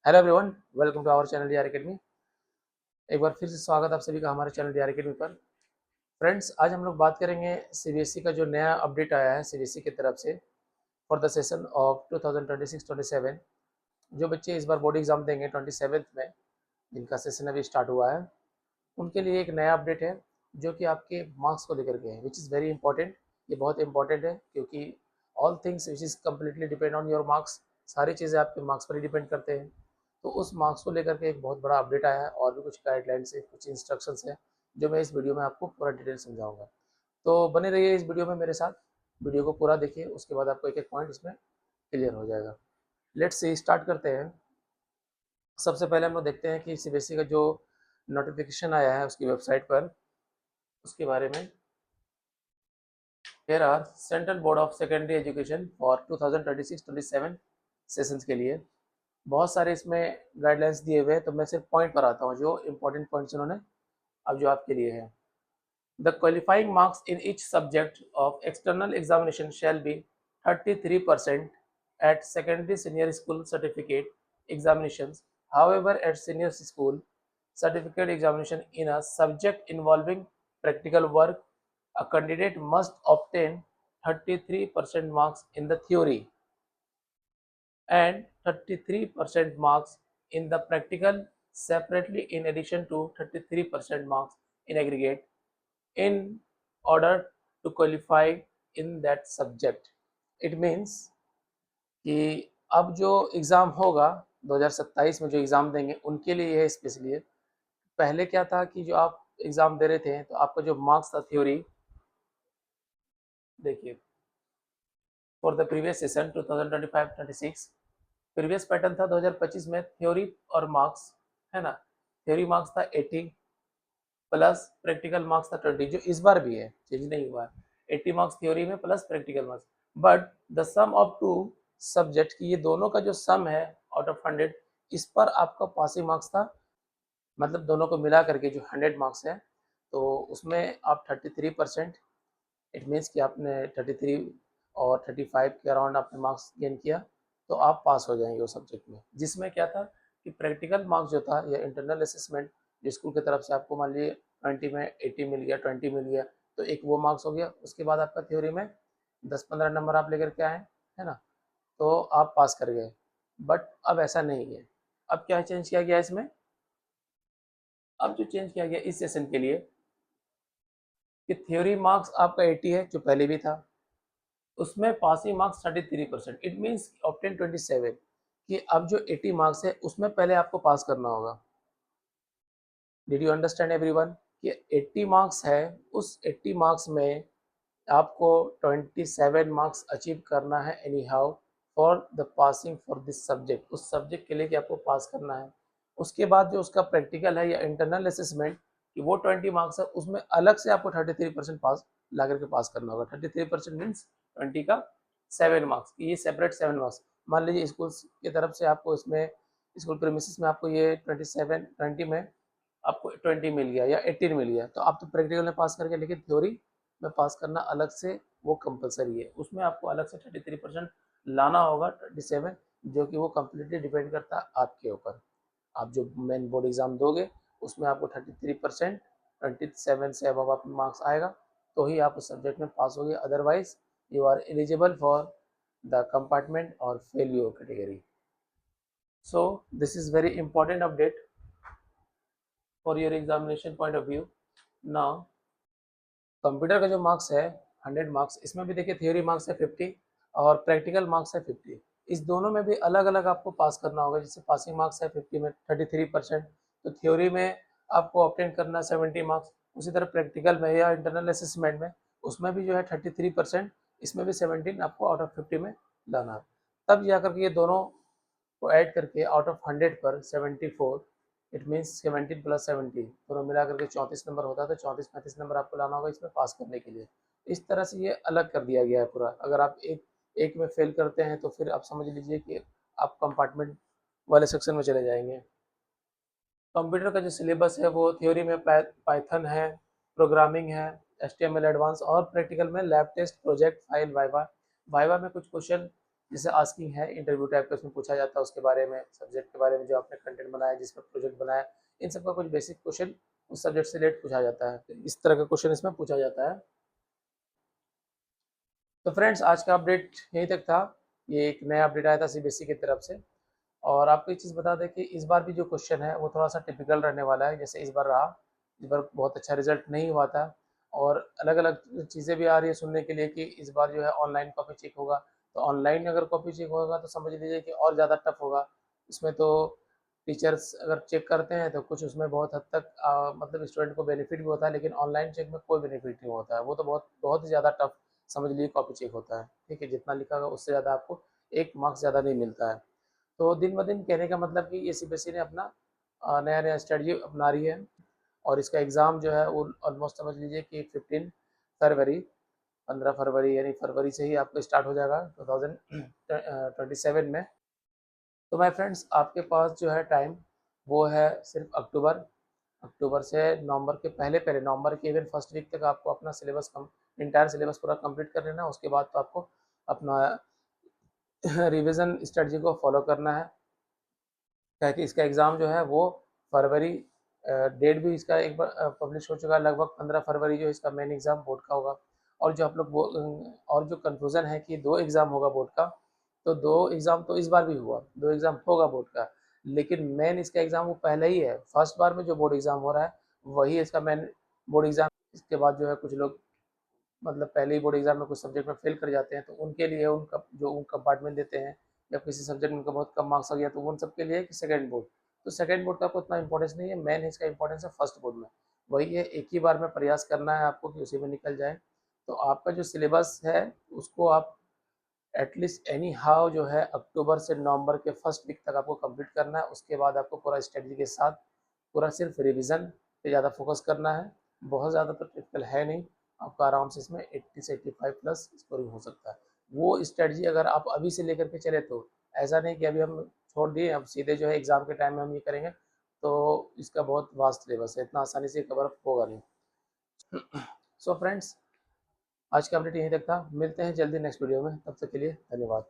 Hello everyone, welcome to our channel DR academy. एक बार फिर से स्वागत आप सभी का हमारे चैनल डीआर एकेडमी पर। फ्रेंड्स, आज हम लोग बात करेंगे सीबीएसई का जो नया अपडेट आया है सीबीएसई की तरफ से फॉर द सेशन ऑफ 2026-27। जो बच्चे इस बार बोर्ड एग्जाम देंगे 27 में, जिनका सेशन अभी स्टार्ट हुआ है, उनके लिए एक नया अपडेट है जो कि आपके मार्क्स को लेकर के है, विच इज़ वेरी इंपॉर्टेंट। ये बहुत इंपॉर्टेंट है क्योंकि all things which is completely depend on your marks. सारी चीज़ें आपके मार्क्स पर ही डिपेंड करते हैं। तो उस मार्क्स को लेकर के एक बहुत बड़ा अपडेट आया है और भी कुछ गाइडलाइंस है, कुछ इंस्ट्रक्शंस है जो मैं इस वीडियो में आपको पूरा डिटेल समझाऊंगा। तो बने रहिए इस वीडियो में मेरे साथ। वीडियो को पूरा देखिए, उसके बाद आपको एक एक पॉइंट इसमें क्लियर हो जाएगा। लेट्स से स्टार्ट करते हैं। सबसे पहले हम लोग देखते हैं कि सीबीएसई का जो नोटिफिकेशन आया है उसकी वेबसाइट पर, उसके बारे में। Here are central board of secondary education for 2026-27 sessions के लिए बहुत सारे इसमें गाइडलाइंस दिए हुए हैं, तो मैं सिर्फ पॉइंट पर आता हूँ जो इंपॉर्टेंट पॉइंट्स उन्होंने अब जो आपके लिए है। The qualifying marks in each subject of external examination shall be 33% at secondary senior school certificate examinations. However, at senior school certificate examination in a subject involving practical work, a candidate must obtain 33% marks in the theory and 33% marks in the practical separately, in addition to 33% marks in aggregate, in order to qualify in that subject. It means कि अब जो exam होगा 2027 में, जो exam देंगे उनके लिए ये स्पेशली है। पहले क्या था कि जो आप एग्ज़ाम दे रहे थे तो आपका जो मार्क्स था थ्योरी, देखिए for the previous session 2025-26 previous pattern था 2025 में थ्योरी और मार्क्स, है ना। थ्योरी मार्क्स था 80 प्लस प्रैक्टिकल मार्क्स था 20, जो इस बार भी है, चेंज नहीं हुआ है। 80 मार्क्स थ्योरी में plus practical marks, but the sum of two subject की ये दोनों का जो सम है आउट ऑफ 100, इस पर आपका पासिंग मार्क्स था। मतलब दोनों को मिला करके जो 100 मार्क्स है, तो उसमें आप 33%, इट मीन्स कि आपने 33 और 35 के अराउंड आपने मार्क्स गेन किया तो आप पास हो जाएंगे उस सब्जेक्ट में। जिसमें क्या था कि प्रैक्टिकल मार्क्स जो था या इंटरनल असेसमेंट जो स्कूल की तरफ से आपको मान लीजिए 20 में 80 मिल गया, 20 मिल गया, तो एक वो मार्क्स हो गया। उसके बाद आपका थ्योरी में 10-15 नंबर आप लेकर के आए, है ना, तो आप पास कर गए। बट अब ऐसा नहीं है। अब क्या चेंज किया गया इसमें? अब जो चेंज किया गया इस सेशन के लिए कि थ्योरी मार्क्स आपका 80 है जो पहले भी था, उसमें passing marks 33%, it means obtain 27, कि अब जो 80 मार्क्स है उसमें पहले आपको पास करना होगा। Did you understand everyone? कि 80 मार्क्स है, उस 80 मार्क्स में आपको 27 मार्क्स अचीव करना है any how for the passing for this subject, उस सब्जेक्ट के लिए कि आपको पास करना है। उसके बाद जो उसका प्रैक्टिकल है या इंटरनल असेसमेंट कि वो 20 मार्क्स है, उसमें अलग से आपको 33% पास ला करके पास करना होगा। 33% मीन्स 20 का 7 मार्क्स, ये सेपरेट 7 मार्क्स। मान लीजिए स्कूल की तरफ से आपको इसमें स्कूल प्रीमिसेस में आपको ये 20 में आपको 20 मिल गया या 18 मिल गया, तो आप तो प्रैक्टिकल में पास करके, लेकिन थ्योरी में पास करना अलग से वो कंपलसरी है। उसमें आपको अलग से 33% लाना होगा, 27, जो कि वो कम्प्लीटली डिपेंड करता है आपके ऊपर। आप जो मेन बोर्ड एग्जाम दोगे उसमें आपको 33%, 27 से अब आप मार्क्स आएगा तो ही आप उस सब्जेक्ट में पास होगे, otherwise you are eligible for the compartment और fail your category. So this is very important update for your examination point of view. Now computer का जो मार्क्स है 100 मार्क्स, इसमें भी देखिए थ्योरी मार्क्स है 50 और प्रैक्टिकल मार्क्स है 50। इस दोनों में भी अलग अलग आपको पास करना होगा। जैसे पासिंग मार्क्स है 50 में 33%, तो थ्योरी में आपको ऑब्टेन करना 70 मार्क्स। उसी तरह प्रैक्टिकल में या इंटरनल असेसमेंट में उसमें भी जो है 33%, इसमें भी 17 आपको आउट ऑफ 50 में लाना है। तब जाकर के ये दोनों को ऐड करके आउट ऑफ 100 पर 74, इट मीन्स 17 प्लस 70 दोनों मिला करके 34 नंबर होता है। तो 34-35 नंबर आपको लाना होगा इसमें पास करने के लिए। इस तरह से ये अलग कर दिया गया है पूरा। अगर आप एक में फेल करते हैं तो फिर आप समझ लीजिए कि आप कंपार्टमेंट वाले सेक्शन में चले जाएंगे। कंप्यूटर का जो सिलेबस है वो थ्योरी में पाइथन है, प्रोग्रामिंग है, HTML एडवांस, और प्रैक्टिकल में lab test, project, file, viva. Viva में कुछ क्वेश्चन जैसे आस्किंग है, इंटरव्यू टाइप का उसमें पूछा जाता है उसके बारे में, सब्जेक्ट के बारे में जो आपने कंटेंट बनाया, जिस पर प्रोजेक्ट बनाया, इन सब का कुछ बेसिक क्वेश्चन उस सब्जेक्ट से रिलेटेड पूछा जाता है। इस तरह का क्वेश्चन इसमें पूछा जाता है। तो फ्रेंड्स, आज का अपडेट यहीं तक था। ये एक नया अपडेट आया था सीबीएसई की तरफ से। और आपको एक चीज़ बता दें कि इस बार भी जो क्वेश्चन है वो थोड़ा सा टिपिकल रहने वाला है, जैसे इस बार रहा। इस बार बहुत अच्छा रिजल्ट नहीं हुआ था, और अलग अलग चीज़ें भी आ रही है सुनने के लिए कि इस बार जो है ऑनलाइन कॉपी चेक होगा। तो ऑनलाइन अगर कॉपी चेक होगा तो समझ लीजिए कि और ज़्यादा टफ होगा। इसमें तो टीचर्स अगर चेक करते हैं तो कुछ उसमें बहुत हद तक मतलब स्टूडेंट को बेनिफिट भी होता है, लेकिन ऑनलाइन चेक में कोई बेनिफिट नहीं होता है। वो तो बहुत बहुत ही ज़्यादा टफ समझ लीजिए कॉपी चेक होता है। ठीक है, जितना लिखा होगा उससे ज़्यादा आपको एक मार्क्स ज़्यादा नहीं मिलता है। तो दिन ब दिन कहने का मतलब कि ये सीबीएसई ने अपना नया नया स्ट्रेटजी अपना रही है। और इसका एग्ज़ाम जो है वो ऑलमोस्ट समझ लीजिए कि 15 फरवरी, 15 फरवरी यानी फरवरी से ही आपको स्टार्ट हो जाएगा 2027 में। तो माय फ्रेंड्स, आपके पास जो है टाइम वो है सिर्फ अक्टूबर अक्टूबर से नवंबर के पहले पहले, नवंबर के इवन फर्स्ट वीक तक आपको अपना सिलेबस कम इंटायर सिलेबस पूरा कंप्लीट कर लेना है। उसके बाद तो आपको अपना रिवीजन स्ट्रेटजी को फॉलो करना है। क्या है कि इसका एग्ज़ाम जो है वो फरवरी, डेट भी इसका एक बार पब्लिश हो चुका है, लगभग 15 फरवरी जो इसका मेन एग्ज़ाम बोर्ड का होगा। और जो आप लोग और जो कन्फ्यूज़न है कि 2 एग्ज़ाम होगा बोर्ड का, तो 2 एग्ज़ाम तो इस बार भी हुआ, 2 एग्ज़ाम होगा बोर्ड का, लेकिन मेन इसका एग्ज़ाम वो पहले ही है। फर्स्ट बार में जो बोर्ड एग्ज़ाम हो रहा है वही इसका मेन बोर्ड एग्ज़ाम। इसके बाद जो है कुछ लोग मतलब पहले ही बोर्ड एग्जाम में कुछ सब्जेक्ट में फेल कर जाते हैं, तो उनके लिए उनका जो उन कंपार्टमेंट देते हैं, जब किसी सब्जेक्ट में उनका बहुत कम मार्क्स आ गया तो उन सब के लिए सेकंड बोर्ड। तो सेकंड बोर्ड का आपको उतना इंपॉर्टेंस नहीं है, मेन इसका इंपॉर्टेंस है फर्स्ट बोर्ड में। वही है, एक ही बार में प्रयास करना है आपको कि उसी में निकल जाए। तो आपका जो सिलेबस है उसको आप एटलीस्ट एनी हाउ जो है अक्टूबर से नवंबर के फर्स्ट वीक तक आपको कंप्लीट करना है। उसके बाद आपको पूरा स्ट्रेटजी के साथ पूरा सिर्फ रिवीजन पे ज़्यादा फोकस करना है। बहुत ज़्यादा तो टिपिकल है नहीं, आपका आराम से इसमें 80 से 85 प्लस स्कोरिंग हो सकता है। वो स्ट्रेटजी अगर आप अभी से लेकर के चले तो ऐसा नहीं कि अभी हम छोड़ दिए, अब सीधे जो है एग्ज़ाम के टाइम में हम ये करेंगे, तो इसका बहुत वास्ट सिलेबस है, इतना आसानी से कवर अप होगा नहीं। सो फ्रेंड्स, आज का अपडेट यहीं तक था। मिलते हैं जल्दी नेक्स्ट वीडियो में, तब तक के लिए धन्यवाद।